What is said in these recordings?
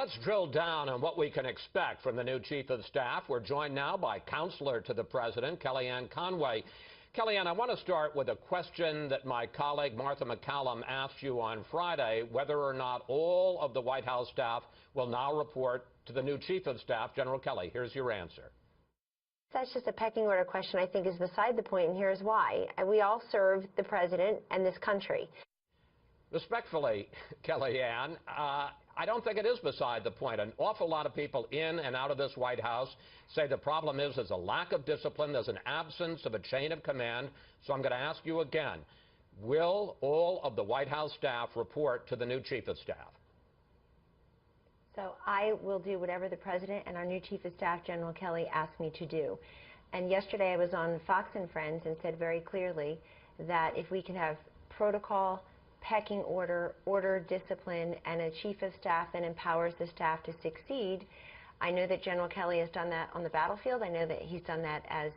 Let's drill down on what we can expect from the new Chief of Staff. We're joined now by Counselor to the President, Kellyanne Conway. Kellyanne, I want to start with a question that my colleague Martha McCallum asked you on Friday, whether or not all of the White House staff will now report to the new Chief of Staff, General Kelly. Here's your answer. That's just a pecking order question I think is beside the point, and here's why. We all serve the President and this country. Respectfully, Kellyanne, I don't think it is beside the point. An awful lot of people in and out of this White House say the problem is there's a lack of discipline, there's an absence of a chain of command. So I'm going to ask you again, will all of the White House staff report to the new Chief of Staff? So I will do whatever the President and our new Chief of Staff, General Kelly, asked me to do. And yesterday I was on Fox and Friends and said very clearly that if we can have protocol, pecking order, discipline, and a Chief of Staff that empowers the staff to succeed. I know that General Kelly has done that on the battlefield. I know that he's done that as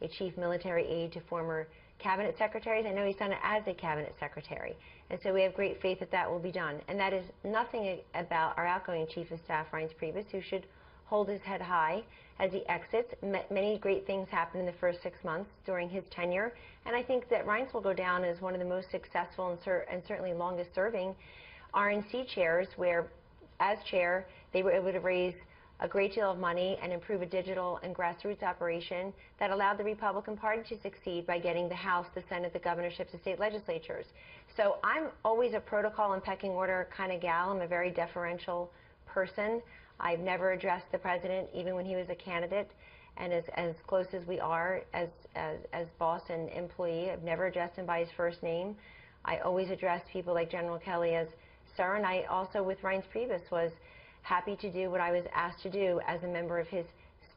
a chief military aide to former cabinet secretaries. I know he's done it as a cabinet secretary. And so we have great faith that that will be done. And that is nothing about our outgoing Chief of Staff, Reince Priebus, who should hold his head high as he exits. Many great things happened in the first 6 months during his tenure, and I think that Reince will go down as one of the most successful and certainly longest serving RNC chairs, where as chair they were able to raise a great deal of money and improve a digital and grassroots operation that allowed the Republican Party to succeed by getting the House, the Senate, the governorships, the state legislatures. So I'm always a protocol and pecking order kind of gal. I'm a very deferential person. I've never addressed the President, even when he was a candidate, and as close as we are as boss and employee, I've never addressed him by his first name. I always address people like General Kelly as sir, and I also, with Reince Priebus, was happy to do what I was asked to do as a member of his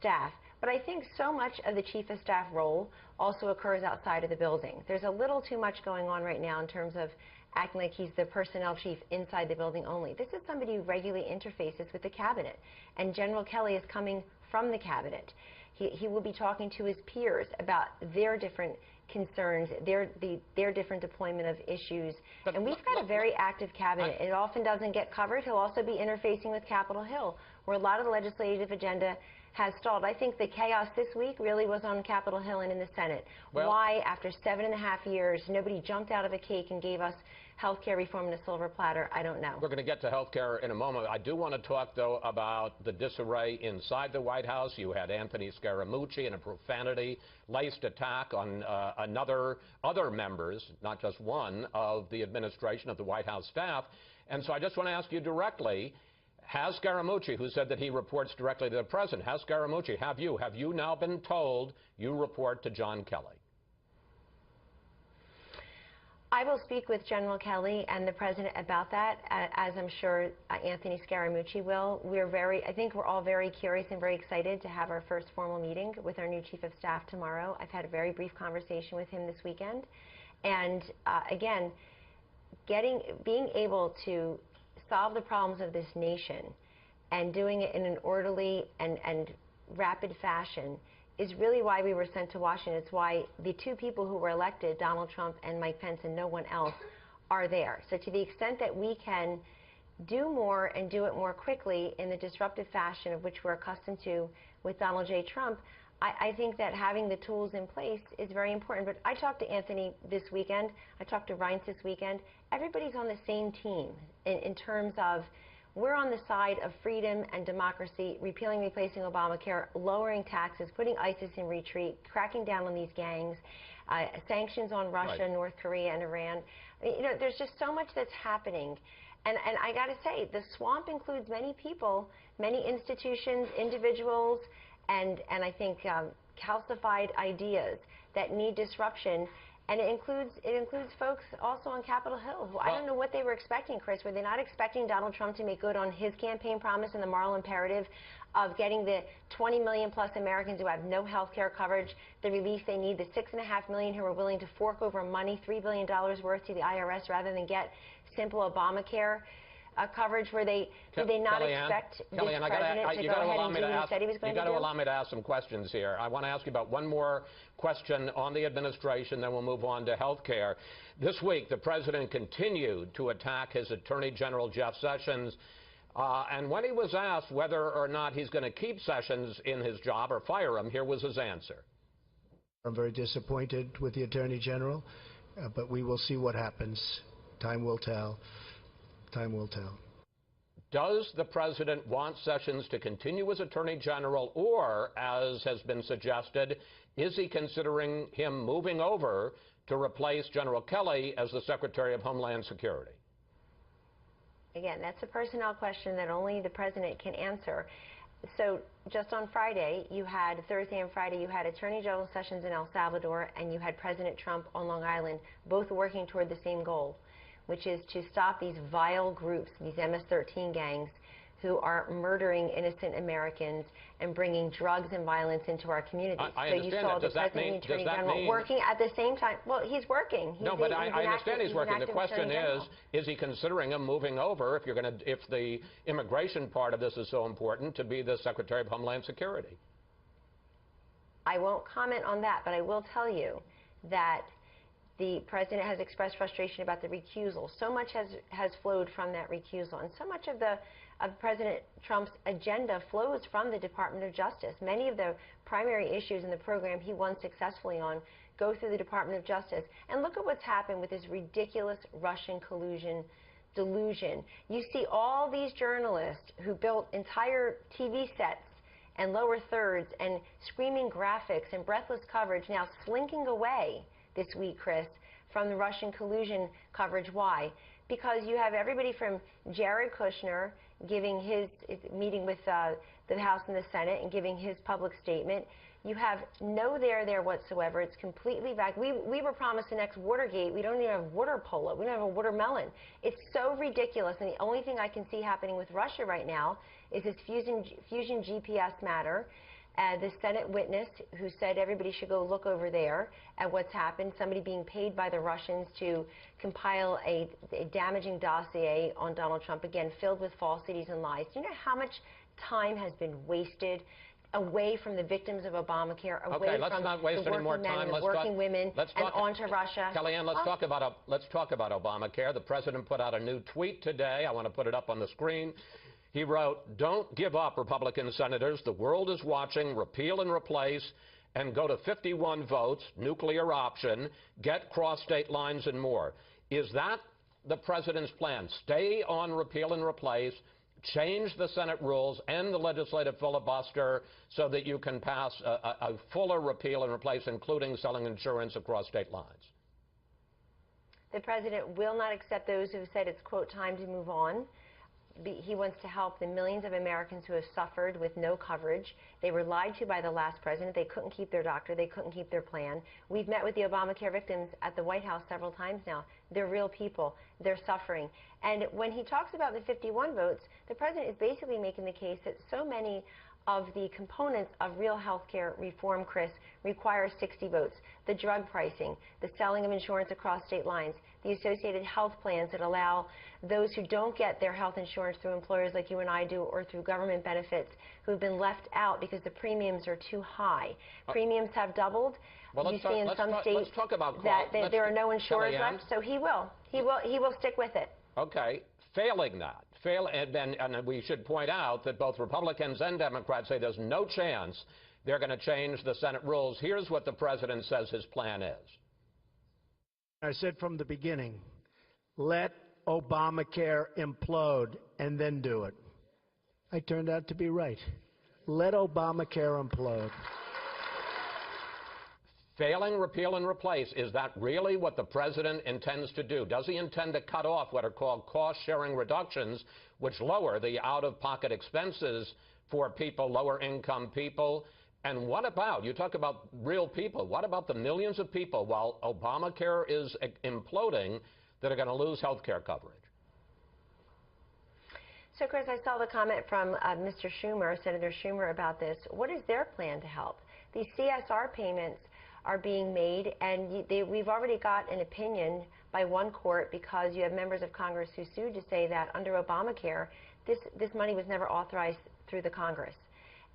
staff. But I think so much of the Chief of Staff role also occurs outside of the building. There's a little too much going on right now in terms of acting like he's the personnel chief inside the building only. This is somebody who regularly interfaces with the cabinet, and General Kelly is coming from the cabinet. He will be talking to his peers about their different concerns, their different deployment of issues. And we've got a very active cabinet. It often doesn't get covered. He'll also be interfacing with Capitol Hill, where a lot of the legislative agenda has stalled. I think the chaos this week really was on Capitol Hill and in the Senate. Well, why, after 7.5 years, nobody jumped out of a cake and gave us health care reform in a silver platter, I don't know. We're going to get to health care in a moment. I do want to talk, though, about the disarray inside the White House. You had Anthony Scaramucci in a profanity-laced attack on other members, not just one, of the administration of the White House staff. And so I just want to ask you directly, has Scaramucci, who said that he reports directly to the President, has Scaramucci, have you now been told you report to John Kelly? I will speak with General Kelly and the President about that, as I'm sure Anthony Scaramucci will. I think we're all very curious and very excited to have our first formal meeting with our new Chief of Staff tomorrow. I've had a very brief conversation with him this weekend. And again, being able to solve the problems of this nation and doing it in an orderly and rapid fashion is really why we were sent to Washington. It's why the two people who were elected, Donald Trump and Mike Pence, and no one else, are there. So to the extent that we can do more and do it more quickly in the disruptive fashion of which we're accustomed to with Donald J. Trump, I think that having the tools in place is very important. But I talked to Anthony this weekend. I talked to Reince this weekend. Everybody's on the same team in terms of we're on the side of freedom and democracy, repealing, replacing Obamacare, lowering taxes, putting ISIS in retreat, cracking down on these gangs, sanctions on Russia, right, North Korea, and Iran. You know, there's just so much that's happening. And I got to say, the swamp includes many people, many institutions, individuals, and I think calcified ideas that need disruption. And it includes folks also on Capitol Hill who I don't know what they were expecting, Chris. Were they not expecting Donald Trump to make good on his campaign promise and the moral imperative of getting the 20 million plus Americans who have no health care coverage the relief they need, the 6.5 million who are willing to fork over money, $3 billion worth to the IRS rather than get simple Obamacare coverage? Did they not expect this President to go ahead and do what he said he was going to do? You've got to allow me to ask some questions here. I want to ask you about one more question on the administration, then we'll move on to health care. This week, the President continued to attack his Attorney General, Jeff Sessions, And when he was asked whether or not he's going to keep Sessions in his job or fire him, here was his answer. I'm very disappointed with the Attorney General, but we will see what happens. Time will tell. Time will tell. Does the president want Sessions to continue as Attorney General, or, as has been suggested, is he considering him moving over to replace General Kelly as the Secretary of Homeland Security? Again, that's a personnel question that only the president can answer. So just on Friday, Thursday and Friday, you had Attorney General Sessions in El Salvador and you had President Trump on Long Island, both working toward the same goal, which is to stop these vile groups, these MS-13 gangs, who are murdering innocent Americans and bringing drugs and violence into our communities. I so understand you saw that. the President and the Attorney General working at the same time. Well, he's working. No, but I understand he's working. The question is he considering him moving over, if the immigration part of this is so important, to be the Secretary of Homeland Security? I won't comment on that, but I will tell you that the president has expressed frustration about the recusal. So much has flowed from that recusal, and so much of President Trump's agenda flows from the Department of Justice. Many of the primary issues in the program he won successfully on go through the Department of Justice. And look at what's happened with this ridiculous Russian collusion delusion. You see all these journalists who built entire TV sets and lower thirds and screaming graphics and breathless coverage now slinking away this week, Chris, from the Russian collusion coverage. Why? Because you have everybody from Jared Kushner giving his meeting with the House and the Senate and giving his public statement. You have no there whatsoever. It's completely vague. We were promised the next Watergate. We don't even have water polo. We don't have a watermelon. It's so ridiculous. And the only thing I can see happening with Russia right now is this fusion GPS matter. The Senate witness who said everybody should go look over there at what's happened, somebody being paid by the Russians to compile a damaging dossier on Donald Trump, again, filled with falsities and lies. Do you know how much time has been wasted away from the victims of Obamacare, away from the working men and the working women, and onto Russia? Kellyanne, let's talk about Obamacare. The president put out a new tweet today. I want to put it up on the screen. He wrote, "Don't give up, Republican senators. The world is watching. Repeal and replace and go to 51 votes, nuclear option, get cross state lines and more." Is that the president's plan? Stay on repeal and replace, change the Senate rules, end the legislative filibuster so that you can pass a fuller repeal and replace, including selling insurance across state lines? The president will not accept those who have said it's, quote, time to move on. He wants to help the millions of Americans who have suffered with no coverage. They were lied to by the last president. They couldn't keep their doctor. They couldn't keep their plan. We've met with the Obamacare victims at the White House several times now. They're real people. They're suffering. And when he talks about the 51 votes, the president is basically making the case that so many of the components of real health care reform, Chris, require 60 votes. The drug pricing, the selling of insurance across state lines, the associated health plans that allow those who don't get their health insurance through employers like you and I do or through government benefits who have been left out because the premiums are too high. Premiums have doubled. Well, you see in some states that there are no insurers left, so he will stick with it. Okay. Failing that, and we should point out that both Republicans and Democrats say there's no chance they're going to change the Senate rules. Here's what the president says his plan is. I said from the beginning, let Obamacare implode and then do it. I turned out to be right. Let Obamacare implode. Failing repeal and replace, is that really what the president intends to do? Does he intend to cut off what are called cost-sharing reductions, which lower the out-of-pocket expenses for people, lower-income people? And what about, you talk about real people, what about the millions of people, while Obamacare is imploding, that are going to lose health care coverage? So, Chris, I saw the comment from Mr. Schumer, Senator Schumer, about this. What is their plan to help? These CSR payments are being made, and we've already got an opinion by one court, because you have members of Congress who sued to say that under Obamacare, this money was never authorized through the Congress.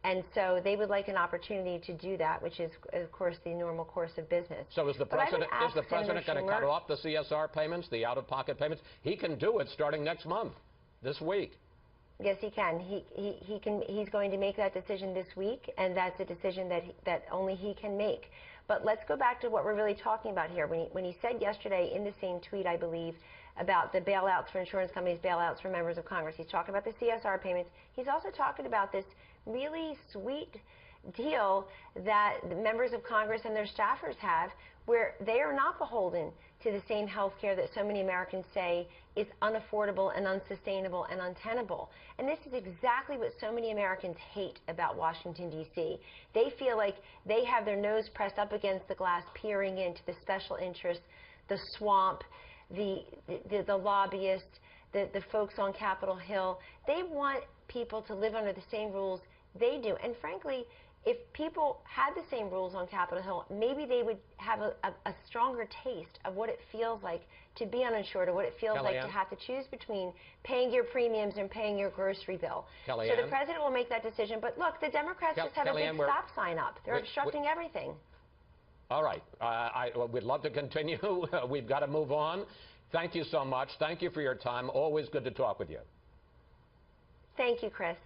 And so they would like an opportunity to do that, which is, of course, the normal course of business. So is the president going to cut off the CSR payments, the out-of-pocket payments? He can do it starting next month, this week. Yes, he can. He can. He's going to make that decision this week, and that's a decision that only he can make. But let's go back to what we're really talking about here. When he said yesterday in the same tweet, I believe, about the bailouts for insurance companies, bailouts for members of Congress, he's talking about the CSR payments. He's also talking about this really sweet deal that the members of Congress and their staffers have, where they are not beholden to the same health care that so many Americans say is unaffordable and unsustainable and untenable. And this is exactly what so many Americans hate about Washington, D.C. They feel like they have their nose pressed up against the glass, peering into the special interests, the swamp, the lobbyists, the folks on Capitol Hill. They want people to live under the same rules they do. And frankly, if people had the same rules on Capitol Hill, maybe they would have a stronger taste of what it feels like to be uninsured, or what it feels like to have to choose between paying your premiums and paying your grocery bill. Kellyanne. So the president will make that decision. But look, the Democrats just have a big stop sign up. They're obstructing everything. All right. We'd love to continue. We've got to move on. Thank you so much. Thank you for your time. Always good to talk with you. Thank you, Chris.